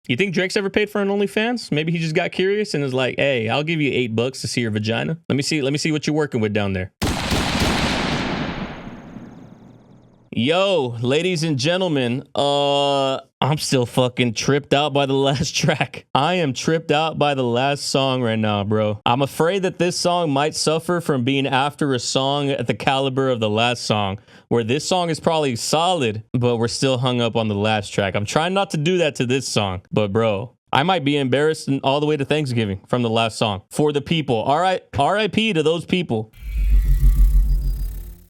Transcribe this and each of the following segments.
You think Drake's ever paid for an OnlyFans? Maybe he just got curious and is like, hey, I'll give you $8 to see your vagina. Let me see what you're working with down there. Yo, ladies and gentlemen, I'm still fucking tripped out by the last track. I am tripped out by the last song right now, bro. I'm afraid that this song might suffer from being after a song at the caliber of the last song, where this song is probably solid, but we're still hung up on the last track. I'm trying not to do that to this song, but bro, I might be embarrassed all the way to Thanksgiving from the last song. For the people. All right, RIP to those people.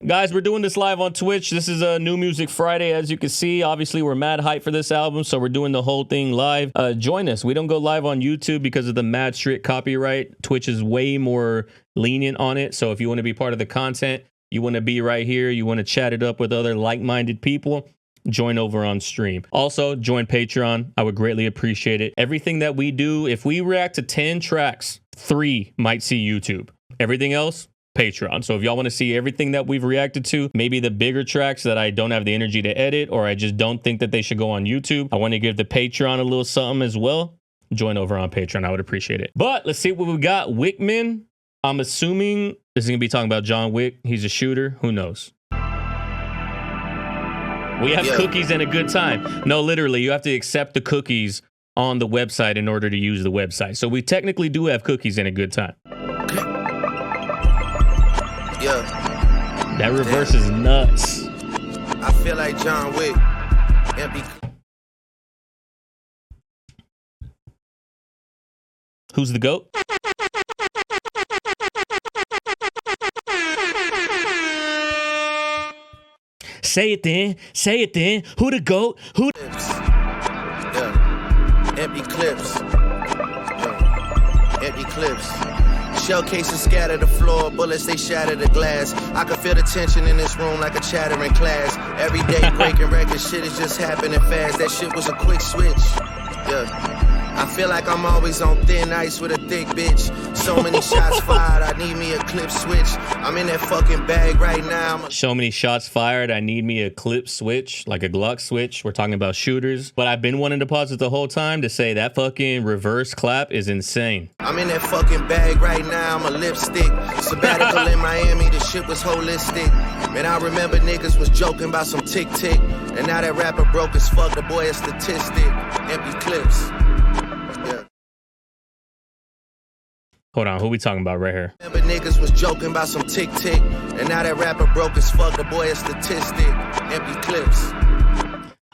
Guys, we're doing this live on Twitch. This is a New Music Friday, as you can see. Obviously, we're mad hype for this album, so we're doing the whole thing live. Join us. We don't go live on YouTube because of the mad strict copyright. Twitch is way more lenient on it, so if you want to be part of the content, you want to be right here, you want to chat it up with other like-minded people, join over on stream. Also, join Patreon. I would greatly appreciate it. Everything that we do, if we react to 10 tracks, 3 might see YouTube. Everything else, Patreon. So if y'all want to see everything that we've reacted to, maybe the bigger tracks that I don't have the energy to edit, or I just don't think that they should go on YouTube, I want to give the Patreon a little something as well. Join over on Patreon. I would appreciate it. But let's see what we got. Wick Man. I'm assuming this is going to be talking about John Wick. He's a shooter. Who knows? We have cookies and a good time. No, literally, you have to accept the cookies on the website in order to use the website. So we technically do have cookies and a good time. Yeah. That reverse is nuts. I feel like John Wick. Who's the GOAT? Say it then. Say it then. Who the GOAT? Who? Yeah. Empty clips. Yeah. Empty clips. Shell cases scatter the floor, bullets they shatter the glass. I can feel the tension in this room like a chattering class. Every day breaking records, shit is just happening fast. That shit was a quick switch. Yeah. I feel like I'm always on thin ice with a thick bitch. So many shots fired, I need me a clip switch. I'm in that fucking bag right now. So many shots fired, I need me a clip switch, like a Glock switch. We're talking about shooters. But I've been wanting to pause it the whole time to say that fucking reverse clap is insane. I'm in that fucking bag right now, I'm a lipstick. Sabbatical in Miami, the shit was holistic. Man, I remember niggas was joking about some tick-tick. And now that rapper broke as fuck, the boy a statistic. Empty clips. Hold on, who we talking about right here? Remember niggas was joking about some tick-tick. And now that rapper broke as fuck, the boy a statistic. Empty clips.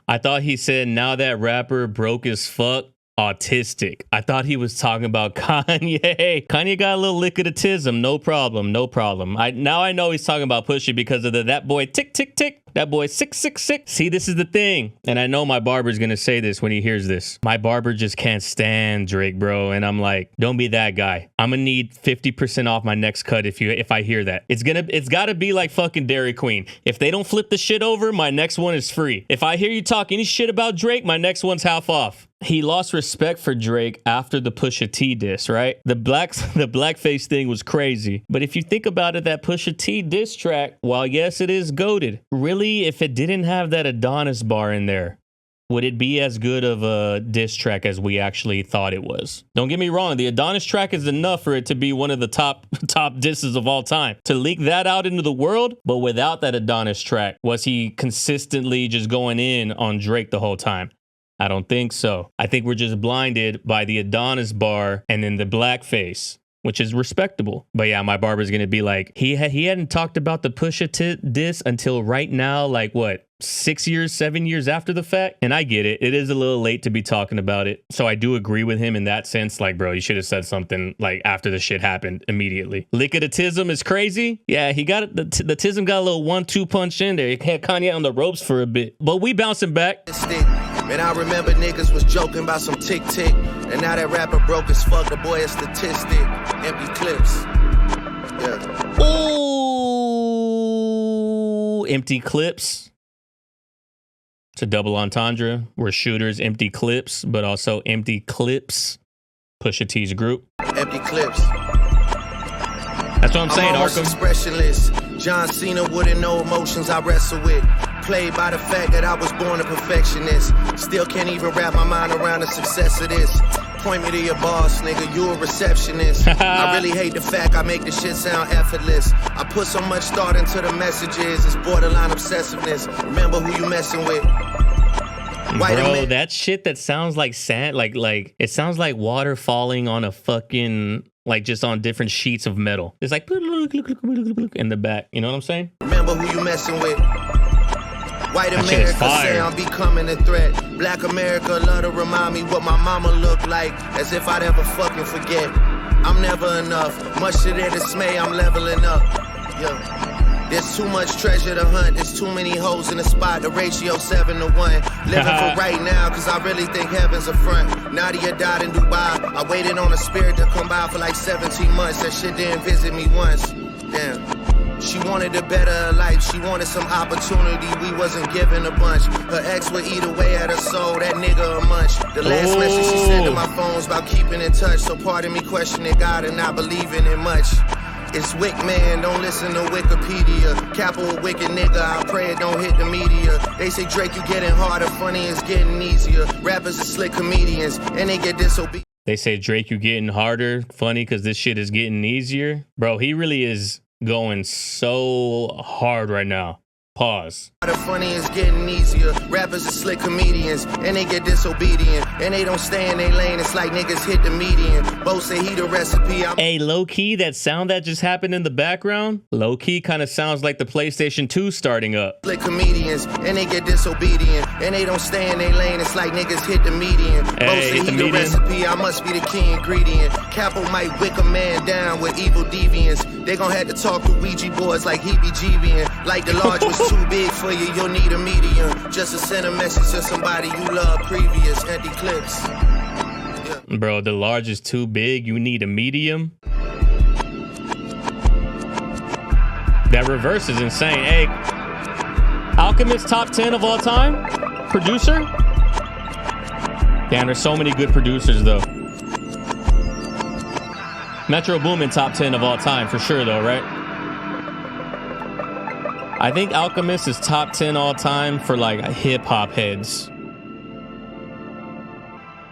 I thought he said now that rapper broke as fuck, autistic. I thought he was talking about Kanye. Kanye got a little lick of autism, no problem, no problem. Now I know he's talking about Pusha because of that boy tick, tick, tick. That boy 666. See, this is the thing. And I know my barber's going to say this when he hears this. My barber just can't stand Drake, bro. And I'm like, don't be that guy. I'm going to need 50% off my next cut if I hear that. It's got to be like fucking Dairy Queen. If they don't flip the shit over, my next one is free. If I hear you talk any shit about Drake, my next one's half off. He lost respect for Drake after the Pusha T diss, right? The blackface thing was crazy. But if you think about it, that Pusha T diss track, while yes, it is goated, really, if it didn't have that Adonis bar in there, would it be as good of a diss track as we actually thought it was? Don't get me wrong, the Adonis track is enough for it to be one of the top disses of all time. To leak that out into the world, but without that Adonis track, was he consistently just going in on Drake the whole time? I don't think so. I think we're just blinded by the Adonis bar and then the blackface, which is respectable. But yeah, my barber's going to be like, he hadn't talked about the Pusha T diss until right now, like what, 6 years, 7 years after the fact? And I get it. It is a little late to be talking about it. So I do agree with him in that sense. Like, bro, you should have said something like after the shit happened immediately. Lick of the tism is crazy. Yeah, he got it. The tism got a little 1-2 punch in there. He had Kanye on the ropes for a bit, but we bouncing back. Man, I remember niggas was joking about some tick-tick. And now that rapper broke as fuck, the boy a statistic. Empty clips. Yeah. Ooh, empty clips. It's a double entendre. We're shooters, empty clips, but also empty clips. Pusha T's group. Empty clips. That's what I'm saying, almost Arkham. Expressionless. John Cena wouldn't know emotions I wrestle with. Played by the fact that I was born a perfectionist. Still can't even wrap my mind around the success of this. Point me to your boss, nigga, you a receptionist. I really hate the fact I make the shit sound effortless. I put so much thought into the messages, it's borderline obsessiveness. Remember who you messing with. Bro, that shit that sounds like sand, like it sounds like water falling on a fucking, like just on different sheets of metal. It's like in the back, you know what I'm saying? Remember who you messing with. White America say I'm becoming a threat. Black America love to remind me what my mama looked like, as if I'd ever fucking forget. I'm never enough, much to their dismay, I'm leveling up. Yeah. There's too much treasure to hunt, there's too many holes in the spot, the ratio 7 to 1. Living for right now, cause I really think heaven's a front. Nadia died in Dubai, I waited on a spirit to come by for like 17 months. That shit didn't visit me once, damn. She wanted a better life, she wanted some opportunity, we wasn't given a bunch. Her ex would eat away at her soul, that nigga a munch. The last message she sent to my phone's about keeping in touch, so pardon me questioning God and not believing in much. It's Wick Man, don't listen to Wikipedia. Capital wicked nigga, I pray it don't hit the media. They say Drake, you getting harder, funny is getting easier. Rappers are slick comedians, and they get disobedient. They say Drake, you getting harder, funny because this shit is getting easier. Bro, he really is going so hard right now. Pause. The funny is getting easier. Rappers are slick comedians, and they get disobedient, and they don't stay in their lane. It's like niggas hit the median. Both say he the recipe. Hey, low key, that sound that just happened in the background, low key kind of sounds like the PlayStation 2 starting up. Slick comedians, and they get disobedient, and they don't stay in their lane. It's like niggas hit the median. Both say he the recipe. I must be the key ingredient. Capo might wick a man down with evil deviants. They gon' have to talk to Ouija boards like he be GBing. Like the large was too big for you, you'll need a medium. Just to send a message to somebody you love. Previous empty clips. Yeah. Bro, the large is too big, you need a medium. That reverse is insane. Hey, Alchemist top 10 of all time? Producer? Damn, there's so many good producers though. Metro Boomin top 10 of all time for sure though, right? I think Alchemist is top 10 all time for like hip hop heads.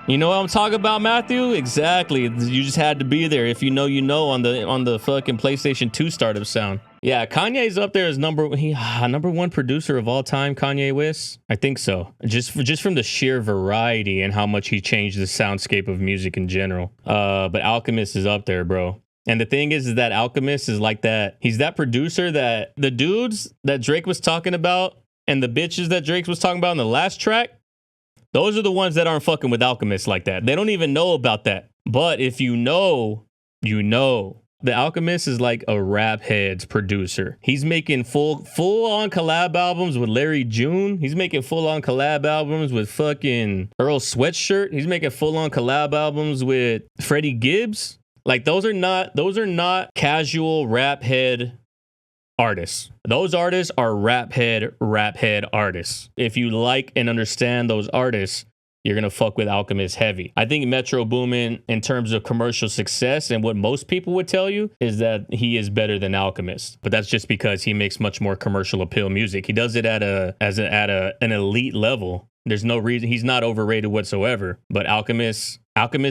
You know what I'm talking about, Matthew? Exactly. You just had to be there. If you know, you know, on the fucking PlayStation 2 startup sound. Yeah, Kanye's up there as number one producer of all time. Kanye West, I think so. Just from the sheer variety and how much he changed the soundscape of music in general. But Alchemist is up there, bro. And the thing is that Alchemist is like that. He's that producer that the dudes that Drake was talking about and the bitches that Drake was talking about in the last track, those are the ones that aren't fucking with Alchemist like that. They don't even know about that. But if you know, you know. The Alchemist is like a rap head's producer. He's making full on collab albums with Larry June. He's making full on collab albums with fucking Earl Sweatshirt. He's making full on collab albums with Freddie Gibbs. Like those are not casual rap head artists. Those artists are rap head artists. If you like and understand those artists, you're going to fuck with Alchemist heavy. I think Metro Boomin, in terms of commercial success and what most people would tell you, is that he is better than Alchemist. But that's just because he makes much more commercial appeal music. He does it at an elite level. There's no reason. He's not overrated whatsoever. But Alchemist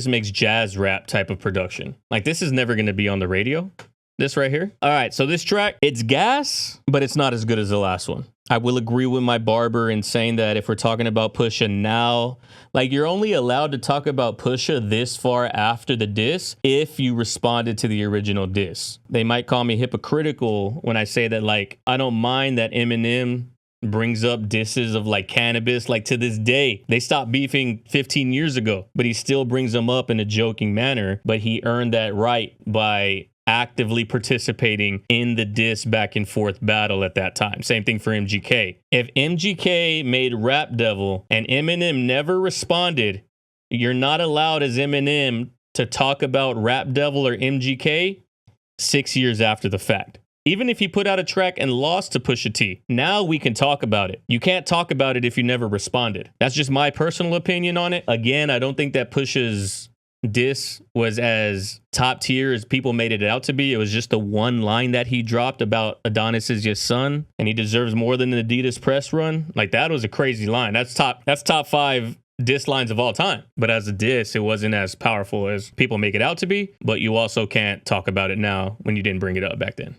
makes jazz rap type of production. Like this is never going to be on the radio. This right here. All right, so this track, it's gas, but it's not as good as the last one. I will agree with my barber in saying that if we're talking about Pusha now, like you're only allowed to talk about Pusha this far after the diss if you responded to the original diss. They might call me hypocritical when I say that, like, I don't mind that Eminem brings up disses of like cannabis. Like to this day, they stopped beefing 15 years ago, but he still brings them up in a joking manner. But he earned that right by actively participating in the diss back and forth battle at that time. Same thing for MGK. If MGK made Rap Devil and Eminem never responded, you're not allowed as Eminem to talk about Rap Devil or MGK 6 years after the fact. Even if he put out a track and lost to Pusha T, now we can talk about it. You can't talk about it if you never responded. That's just my personal opinion on it. Again, I don't think that Pusha's diss was as top tier as people made it out to be. It was just the one line that he dropped about Adonis is your son and he deserves more than an Adidas press run. Like, that was a crazy line. That's top 5 diss lines of all time. But as a diss, it wasn't as powerful as people make it out to be. But you also can't talk about it now when you didn't bring it up back then.